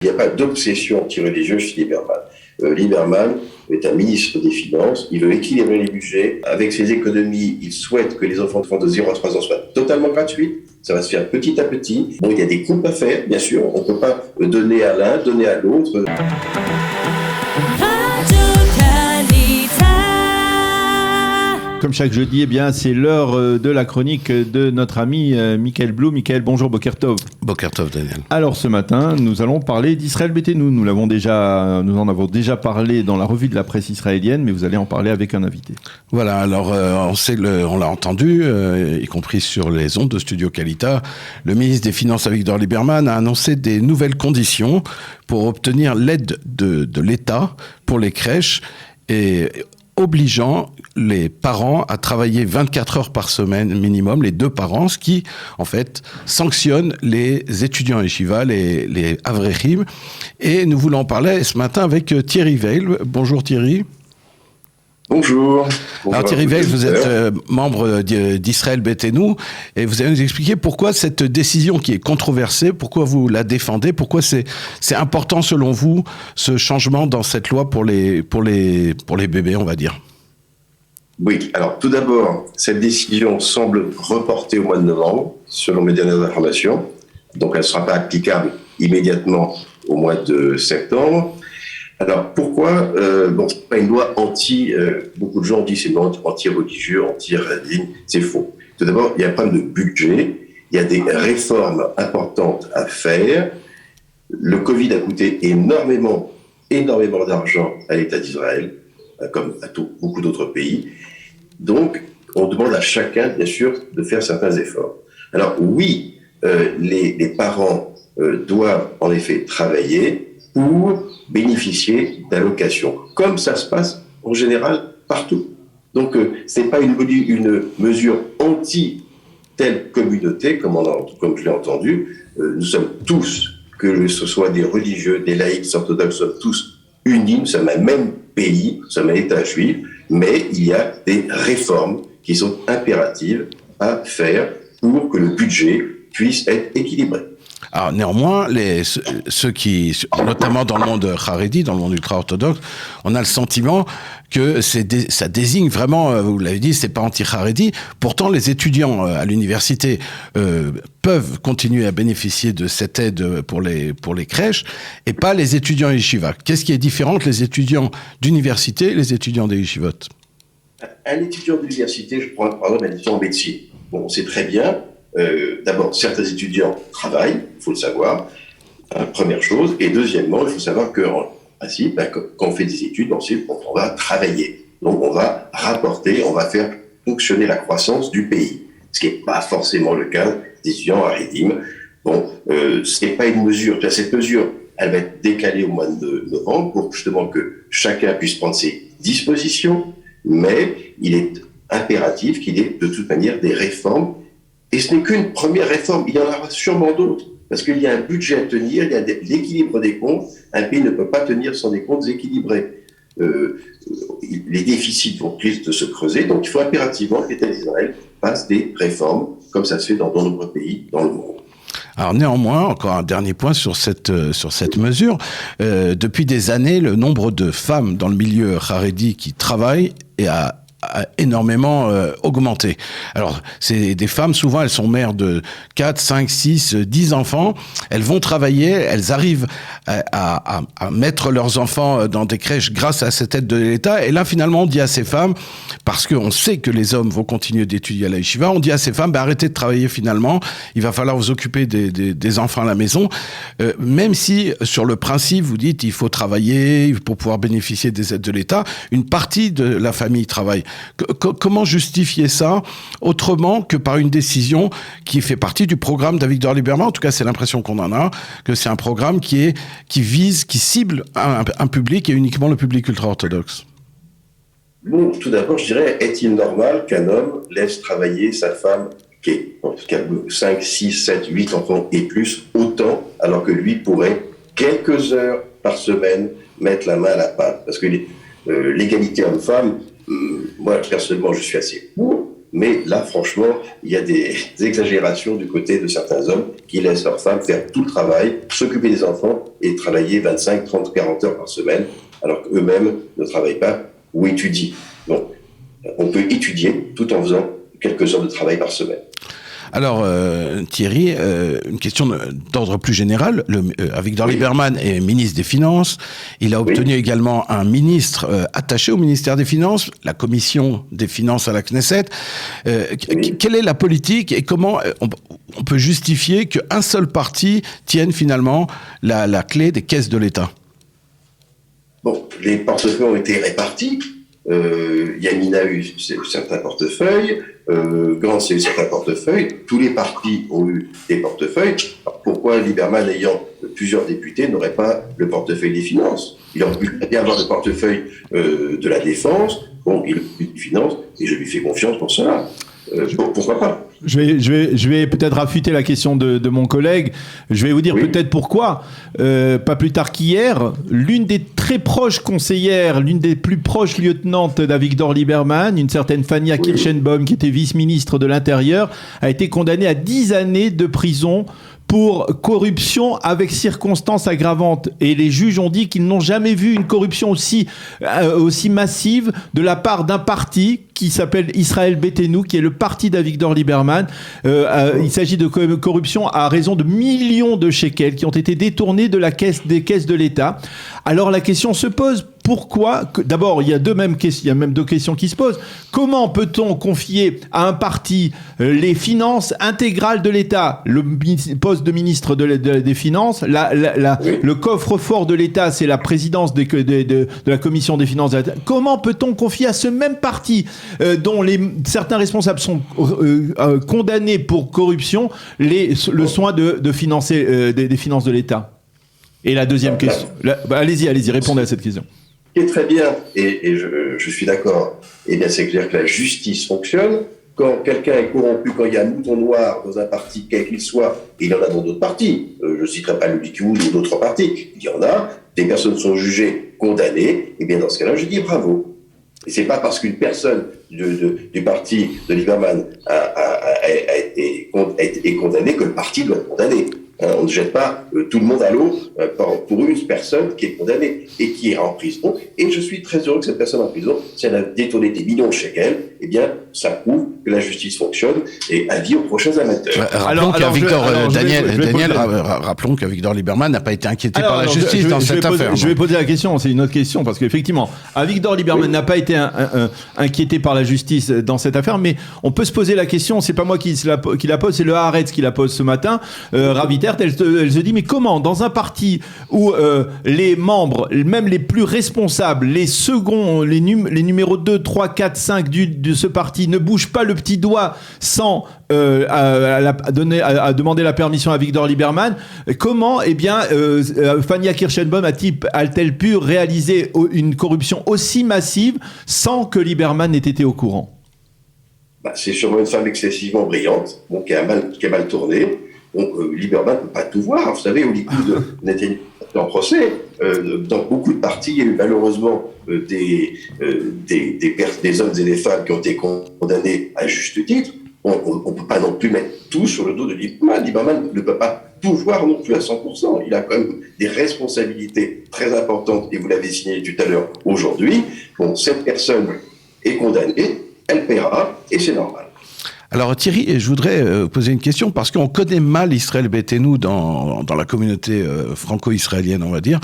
Il n'y a pas d'obsession anti-religieuse chez Lieberman. Lieberman est un ministre des Finances, il veut équilibrer les budgets. Avec ses économies, il souhaite que les enfants de 0 à 3 ans soient totalement gratuits. Ça va se faire petit à petit. Bon, il y a des coupes à faire, bien sûr. On ne peut pas donner à l'un, donner à l'autre. Comme chaque jeudi, eh bien, c'est l'heure de la chronique de notre ami Michael Blum. Michael, bonjour, Boker Tov. Boker Tov, Daniel. Alors ce matin, nous allons parler d'Israël Beitenou. Nous en avons déjà parlé dans la revue de la presse israélienne, mais vous allez en parler avec un invité. Voilà, alors on l'a entendu, y compris sur les ondes de Studio Kalita, le ministre des Finances Avigdor Lieberman a annoncé des nouvelles conditions pour obtenir l'aide de l'État pour les crèches et obligeant les parents à travailler 24 heures par semaine minimum, les deux parents, ce qui, en fait, sanctionne les étudiants yeshiva, les avrechim. Et nous voulons en parler ce matin avec Thierry Veil. Bonjour Thierry. Bonjour. Alors Thierry Veil, vous êtes membre d'Israël Beitenou et vous allez nous expliquer pourquoi cette décision qui est controversée, pourquoi vous la défendez, pourquoi c'est important selon vous ce changement dans cette loi pour les bébés, on va dire. Oui, alors tout d'abord, cette décision semble reportée au mois de novembre, selon mes dernières informations. Donc elle ne sera pas applicable immédiatement au mois de septembre. Alors pourquoi c'est pas une loi beaucoup de gens disent c'est une loi anti-religieux, anti-radine, c'est faux. Tout d'abord, il y a un problème de budget, il y a des réformes importantes à faire. Le Covid a coûté énormément d'argent à l'État d'Israël, comme à beaucoup d'autres pays. Donc, on demande à chacun, bien sûr, de faire certains efforts. Alors oui, les parents doivent en effet travailler pour bénéficier d'allocations, comme ça se passe en général partout. Donc, ce n'est pas une mesure anti-telle communauté, comme je l'ai entendu. Nous sommes tous, que ce soit des religieux, des laïcs, des orthodoxes, nous sommes tous unis, nous sommes un même pays, nous sommes un État juif, mais il y a des réformes qui sont impératives à faire pour que le budget puisse être équilibré. Alors néanmoins, ceux qui, notamment dans le monde haredi, dans le monde ultra-orthodoxe, on a le sentiment que ça désigne vraiment, vous l'avez dit, c'est pas anti-haredi. Pourtant, les étudiants à l'université peuvent continuer à bénéficier de cette aide pour les crèches et pas les étudiants yeshiva. Qu'est-ce qui est différent entre les étudiants d'université et les étudiants des yeshivot? Un étudiant d'université, je prends par exemple un étudiant en médecine. Bon, c'est très bien. D'abord, certains étudiants travaillent, il faut le savoir, première chose. Et deuxièmement, il faut savoir qu'en principe, quand on fait des études, on va travailler. Donc, on va rapporter, on va faire fonctionner la croissance du pays. Ce qui n'est pas forcément le cas des étudiants à Redim. Bon, ce n'est pas une mesure. Cette mesure, elle va être décalée au mois de novembre pour justement que chacun puisse prendre ses dispositions. Mais il est impératif qu'il y ait de toute manière des réformes. Et ce n'est qu'une première réforme, il y en aura sûrement d'autres, parce qu'il y a un budget à tenir, il y a l'équilibre des comptes, un pays ne peut pas tenir sans des comptes équilibrés. Les déficits vont risquer de se creuser, donc il faut impérativement que l'État d'Israël fasse des réformes, comme ça se fait dans de nombreux pays dans le monde. Alors néanmoins, encore un dernier point sur cette mesure. Depuis des années, le nombre de femmes dans le milieu haredi qui travaillent a énormément augmenté. Alors, c'est des femmes, souvent, elles sont mères de 4, 5, 6, 10 enfants. Elles vont travailler, elles arrivent à mettre leurs enfants dans des crèches grâce à cette aide de l'État. Et là, finalement, on dit à ces femmes, parce qu'on sait que les hommes vont continuer d'étudier à la yeshiva, on dit à ces femmes, arrêtez de travailler finalement, il va falloir vous occuper des enfants à la maison. Même si, sur le principe, vous dites, il faut travailler pour pouvoir bénéficier des aides de l'État, une partie de la famille travaille. Comment justifier ça autrement que par une décision qui fait partie du programme d'Avigdor Lieberman? En tout cas, c'est l'impression qu'on en a, que c'est un programme qui cible un public et uniquement le public ultra-orthodoxe. Bon, tout d'abord, je dirais, est-il normal qu'un homme laisse travailler sa femme qui a 5, 6, 7, 8 enfants et plus, autant, alors que lui pourrait, quelques heures par semaine, mettre la main à la pâte? Parce que l'égalité homme-femme, moi, personnellement, je suis assez pour, mais là, franchement, il y a des exagérations du côté de certains hommes qui laissent leurs femmes faire tout le travail, s'occuper des enfants et travailler 25, 30, 40 heures par semaine, alors qu'eux-mêmes ne travaillent pas ou étudient. Donc, on peut étudier tout en faisant quelques heures de travail par semaine. Alors, Thierry, une question d'ordre plus général. Avigdor Lieberman est ministre des Finances. Il a obtenu également un ministre attaché au ministère des Finances, la commission des finances à la Knesset. Quelle est la politique et comment on peut justifier qu'un seul parti tienne finalement la clé des caisses de l'État? Bon, les portefeuilles ont été répartis. Yamina a eu certains portefeuilles, Gantz a eu certains portefeuilles, tous les partis ont eu des portefeuilles. Alors pourquoi Lieberman, ayant plusieurs députés, n'aurait pas le portefeuille des finances? Il aurait pu bien avoir le portefeuille de la défense, bon, il a eu des finances, et je lui fais confiance pour cela. Pourquoi pas? Je vais peut-être affûter la question de mon collègue. Je vais vous dire peut-être pourquoi. Pas plus tard qu'hier, l'une des très proches conseillères, l'une des plus proches lieutenantes d'Avigdor Lieberman, une certaine Fania Kirschenbaum, qui était vice-ministre de l'Intérieur, a été condamnée à 10 années de prison pour corruption avec circonstances aggravantes. Et les juges ont dit qu'ils n'ont jamais vu une corruption aussi massive de la part d'un parti qui s'appelle Israël Beitenou, qui est le parti d'Avigdor Lieberman. Il s'agit de corruption à raison de millions de shekels qui ont été détournés des caisses de l'État. Alors la question se pose, pourquoi? D'abord, il y a même deux questions qui se posent. Comment peut-on confier à un parti les finances intégrales de l'État? Le poste de ministre des Finances, le coffre-fort de l'État, c'est la présidence de la commission des finances de l'État. Comment peut-on confier à ce même parti, dont certains responsables sont condamnés pour corruption, le soin de financer des finances de l'État? Et la deuxième question. Allez-y, répondez à cette question. Ce qui est très bien, et je suis d'accord, eh bien c'est clair que la justice fonctionne. Quand quelqu'un est corrompu, quand il y a un mouton noir dans un parti, quel qu'il soit, et il y en a dans d'autres partis, je ne citerai pas le Likoud ou d'autres partis, il y en a, des personnes sont jugées, condamnées, et bien dans ce cas-là, je dis bravo. Et c'est pas parce qu'une personne du parti de Lieberman est condamnée que le parti doit être condamné. On ne jette pas tout le monde à l'eau pour une personne qui est condamnée et qui est en prison. Et je suis très heureux que cette personne en prison, si elle a détourné des millions de shekels, eh bien, ça prouve que la justice fonctionne et avis aux prochains amateurs. Rappelons qu'Avigdor Lieberman n'a pas été inquiété par la justice dans cette affaire. Je vais poser la question, c'est une autre question, parce qu'effectivement, Avigdor Lieberman n'a pas été inquiété par la justice dans cette affaire, mais on peut se poser la question, c'est pas moi qui la pose, c'est le Haaretz qui la pose ce matin, Raviter, elle se dit, mais comment, dans un parti où les membres, même les plus responsables, les seconds, les numéros 2, 3, 4, 5 de ce parti ne bougent pas le petit doigt sans demander la permission à Avigdor Lieberman, comment, Fania Kirschenbaum a-t-elle pu réaliser une corruption aussi massive sans que Lieberman n'ait été au courant? C'est sûrement une femme excessivement brillante, qui a mal tourné. Donc, Lieberman ne peut pas tout voir. Vous savez, au Likoud, Netanyahu en procès, dans beaucoup de partis, il y a eu malheureusement des hommes et des femmes qui ont été condamnés à juste titre. On ne peut pas non plus mettre tout sur le dos de Lieberman. Lieberman ne peut pas tout voir non plus à 100%. Il a quand même des responsabilités très importantes, et vous l'avez signé tout à l'heure aujourd'hui. Bon, cette personne est condamnée, elle paiera, et c'est normal. Alors Thierry, je voudrais poser une question parce qu'on connaît mal Israël Beitenou dans la communauté franco-israélienne, on va dire.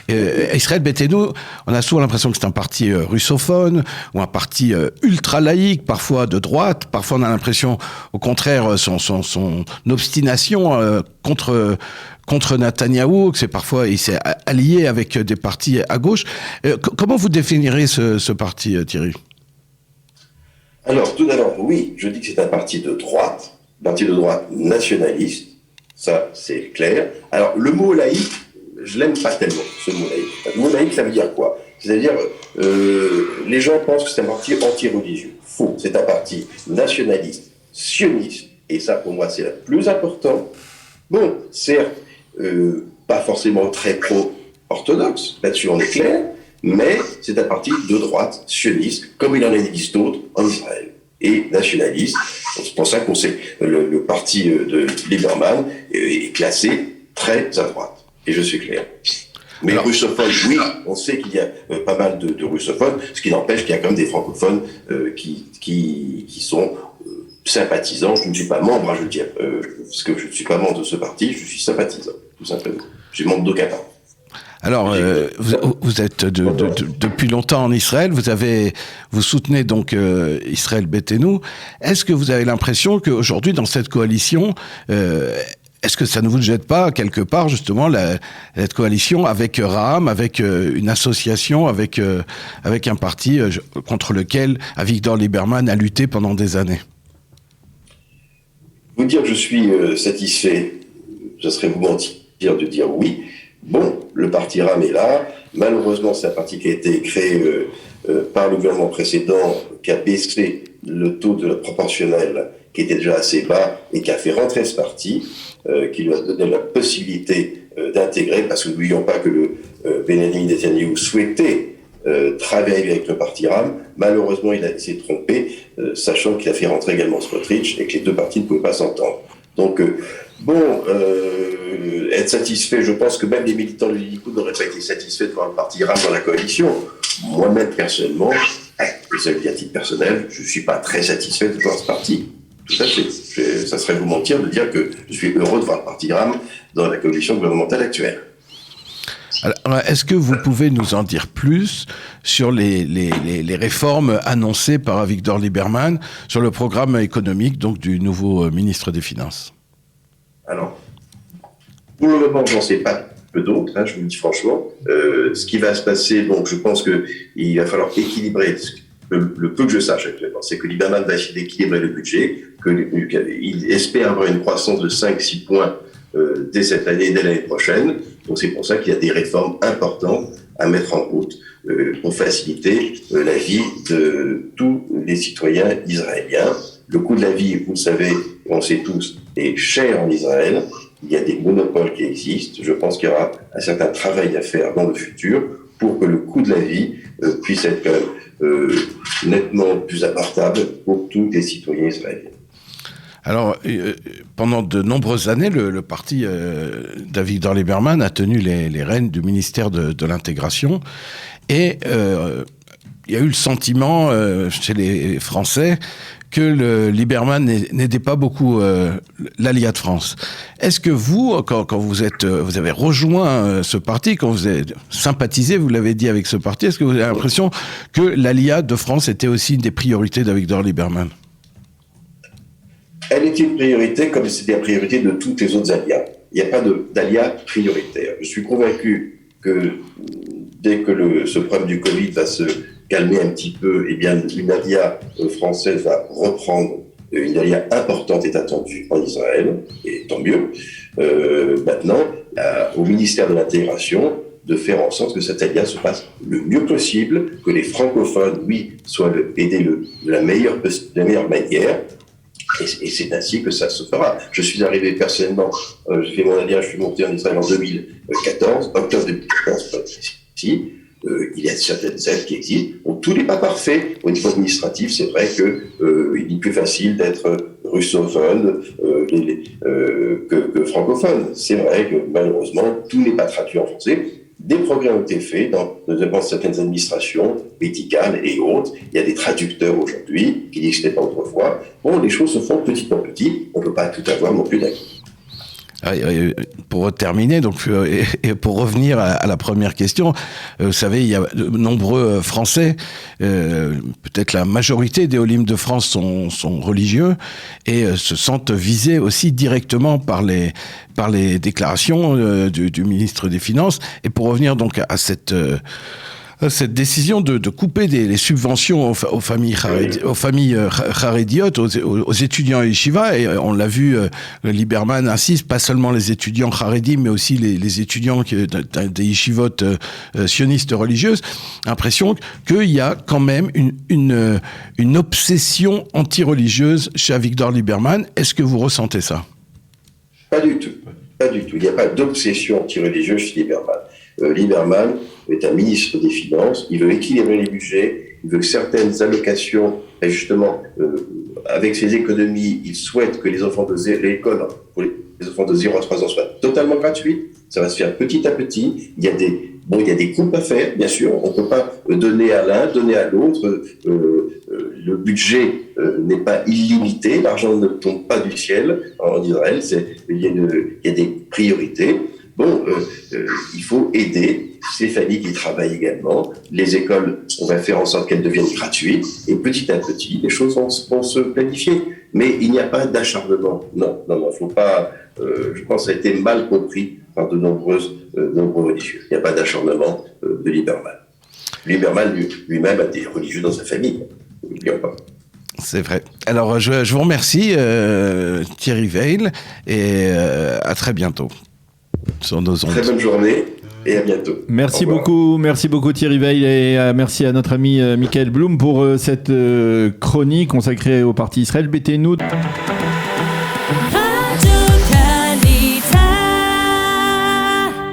Israël Beitenou, on a souvent l'impression que c'est un parti russophone ou un parti ultra laïque, parfois de droite. Parfois on a l'impression, au contraire, son obstination contre Netanyahou, que c'est parfois il s'est allié avec des partis à gauche. Comment vous définirez ce parti, Thierry ? Alors, tout d'abord, oui, je dis que c'est un parti de droite nationaliste, ça c'est clair. Alors, le mot laïque, je l'aime pas tellement, ce mot laïque. Le mot laïque, ça veut dire quoi? C'est-à-dire, les gens pensent que c'est un parti anti-religieux. Faux, c'est un parti nationaliste, sioniste, et ça pour moi c'est le plus important. Bon, certes, pas forcément très pro-orthodoxe, là-dessus on est clair, mais c'est un parti de droite, sioniste, comme il en existe d'autres en Israël. et nationaliste. C'est pour ça qu'on sait le parti de Lieberman est classé très à droite. Et je suis clair. Mais russophones, oui, on sait qu'il y a pas mal de russophones, ce qui n'empêche qu'il y a quand même des francophones qui sont sympathisants. Je ne suis pas membre, je veux dire, parce que je ne suis pas membre de ce parti, je suis sympathisant, tout simplement. Je suis membre d'aucun parti. Alors, vous êtes depuis longtemps en Israël, vous soutenez donc Israël Beiteinu. Est-ce que vous avez l'impression qu'aujourd'hui, dans cette coalition, est-ce que ça ne vous jette pas, quelque part, justement, cette coalition avec Ra'am, avec une association, avec un parti contre lequel Avigdor Lieberman a lutté pendant des années? Vous dire que je suis satisfait, ce serait vous mentir de dire oui. Bon, le parti Ra'am est là. Malheureusement, c'est un parti qui a été créé par le gouvernement précédent, qui a baissé le taux de la proportionnelle, qui était déjà assez bas, et qui a fait rentrer ce parti, qui lui a donné la possibilité d'intégrer, parce que n'oublions pas que le Benjamin Netanyahu souhaitait travailler avec le parti Ra'am. Malheureusement, il s'est trompé, sachant qu'il a fait rentrer également Smotrich, et que les deux partis ne pouvaient pas s'entendre. Donc, être satisfait, je pense que même les militants du Likoud n'auraient pas été satisfaits de voir le parti Ra'am dans la coalition. Moi-même, personnellement, à titre personnel, je ne suis pas très satisfait de voir ce parti. Tout à fait. Ça serait vous mentir de dire que je suis heureux de voir le parti Ra'am dans la coalition gouvernementale actuelle. Alors, est-ce que vous pouvez nous en dire plus sur les réformes annoncées par Avigdor Lieberman sur le programme économique donc du nouveau ministre des Finances? Alors, pour le moment, j'en sais pas peu d'autres, je vous le dis franchement. Ce qui va se passer, donc je pense qu'il va falloir équilibrer, le peu que je sache actuellement, c'est que Lieberman va essayer d'équilibrer le budget, qu'il espère avoir une croissance de 5-6 points dès cette année, dès l'année prochaine. Donc c'est pour ça qu'il y a des réformes importantes à mettre en route pour faciliter la vie de tous les citoyens israéliens. Le coût de la vie, vous le savez, on sait tous, est cher en Israël. Il y a des monopoles qui existent. Je pense qu'il y aura un certain travail à faire dans le futur pour que le coût de la vie puisse être quand même nettement plus abordable pour tous les citoyens israéliens. Alors, pendant de nombreuses années, le parti d'Avigdor Lieberman a tenu les rênes du ministère de l'Intégration. Et il y a eu le sentiment chez les Français que le Lieberman n'aidait pas beaucoup l'Aliyah de France. Est-ce que vous, quand vous avez rejoint ce parti, quand vous avez sympathisé, vous l'avez dit, avec ce parti, est-ce que vous avez l'impression que l'Aliyah de France était aussi une des priorités d'Avigdor Lieberman? Elle était une priorité comme c'était la priorité de toutes les autres aliyahs. Il n'y a pas d'aliyah prioritaire. Je suis convaincu que dès que ce problème du Covid va se calmer un petit peu, eh bien, une aliyah française va reprendre. Une aliyah importante est attendue en Israël, et tant mieux. Maintenant, au ministère de l'Intégration, de faire en sorte que cette aliyah se passe le mieux possible, que les francophones, oui, soient aidés de la meilleure manière. Et c'est ainsi que ça se fera. Je suis arrivé personnellement, j'ai fait mon aliyah, je suis monté en Israël en 2014, octobre 2014, ici. Il y a certaines aides qui existent. Bon, tout n'est pas parfait au niveau administratif. C'est vrai qu'il est plus facile d'être russophone que francophone. C'est vrai que malheureusement, tout n'est pas traduit en français. Des progrès ont été faits dans certaines administrations médicales et autres. Il y a des traducteurs aujourd'hui qui n'existaient pas autrefois. Bon, les choses se font petit à petit. On ne peut pas tout avoir non plus d'acquis. Pour terminer, donc, et pour revenir à la première question, vous savez, il y a de nombreux Français, peut-être la majorité des Olim de France sont religieux et se sentent visés aussi directement par les déclarations du ministre des Finances. Et pour revenir donc à cette décision de couper les subventions aux familles charédiotes, aux étudiants yeshiva, et on l'a vu, Lieberman insiste, pas seulement les étudiants charédim, mais aussi les étudiants des yeshivot sionistes religieuses, impression qu'il y a quand même une obsession anti-religieuse chez Avigdor Lieberman. Est-ce que vous ressentez ça? Pas du tout. Pas du tout. Il n'y a pas d'obsession anti-religieuse chez Lieberman. Lieberman est un ministre des Finances, il veut équilibrer les budgets, Il veut que certaines allocations, et justement, avec ces économies, il souhaite que les enfants l'école pour les enfants de 0 à 3 ans soit totalement gratuite. Ça va se faire petit à petit. Il y a des coupes à faire, bien sûr. On ne peut pas donner à l'un, donner à l'autre. Le budget n'est pas illimité. L'argent ne tombe pas du ciel. En Israël, il y a des priorités. Il faut aider ces familles qui travaillent également. Les écoles, on va faire en sorte qu'elles deviennent gratuites. Et petit à petit, les choses vont se planifier. Mais il n'y a pas d'acharnement. Non, faut pas... je pense que ça a été mal compris par de nombreux religieux. Il n'y a pas d'acharnement de Lieberman. Lieberman lui-même a des religieux dans sa famille. N'oublions pas. C'est vrai. Alors, je vous remercie, Thierry Weil, et à très bientôt sur nos ondes. Très bonne journée et à bientôt. Merci beaucoup Thierry Weil, et merci à notre ami Michael Blum pour cette chronique consacrée au parti Israël. BT nous.